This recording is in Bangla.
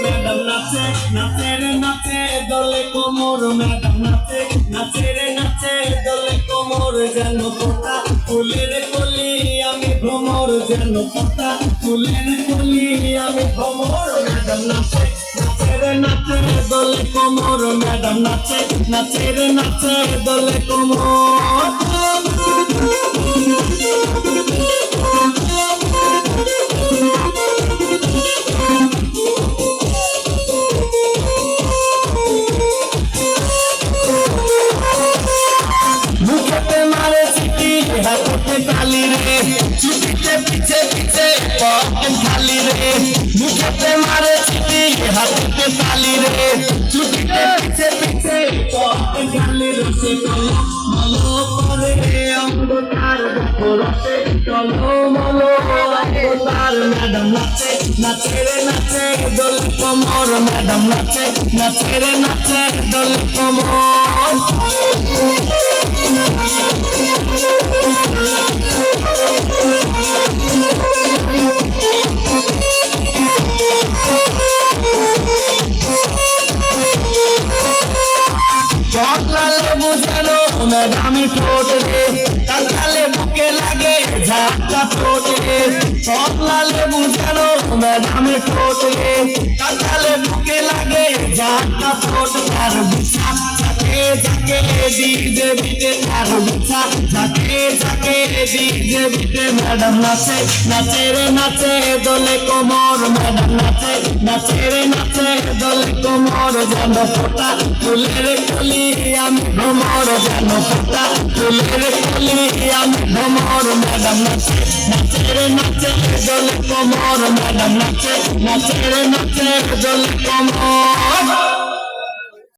ম্যাডাম নাচে নাচে রে নাচে দলে কোমর, ম্যাডাম নাচে নাচে রে নাচে দলে কোমর, যেন পোতা ফুলের কলি আমি ভ্রমর, যেন পোতা ফুলের কলি আমি ভ্রমর। ম্যাডাম নাচে নাচে রে নাচে দলে কোমর, ম্যাডাম নাচে নাচে রে নাচে দলে কোমর। মুখেতে মারে চিঠি হাতে তালি রে, ছুটিতে পিছে পিছে পকেট খালি রে। মুখেতে মারে চিঠি হাতে তালি রে, ছুটিতে পিছে পিছে পকেট খালি রে। সে মলো করে অঙ্গ তার রসে মলো অঙ্গ তার। ম্যাডাম নাচে নাচে রে নাচে দোল কোমর, ম্যাডাম নাচে নাচে রে নাচে দোল কোমর। চকলালে বুঝানো ম্যাডামি ঠোঁট রে, কাঁচালে বুকে লাগে ঝাঁকা ঠোঁট রে। চকলালে বুঝানো ম্যাডামি ঠোঁট রে, কাঁচালে বুকে লাগে ঝাঁকা ঠোঁট। তার বিছা ঝাঁকে ঝাঁকে ডিজে বিটে, তার বিছা ঝাঁকে ঝাঁকে ডিজে বিটে। ম্যাডাম নাচে নাচে রে নাচে দোলে কোমর, ম্যাডাম নাচে নাচে রে নাচে দোলে কোমর, যেন ফোটা ফুলের কলি আমি ভ্রমর, যেন ফোটা ফুলের কলি আমি ভ্রমর। ম্যাডাম নাচে নাচে রে নাচে দোলে কোমর, ম্যাডাম নাচে নাচে রে নাচে দোলে কোমর।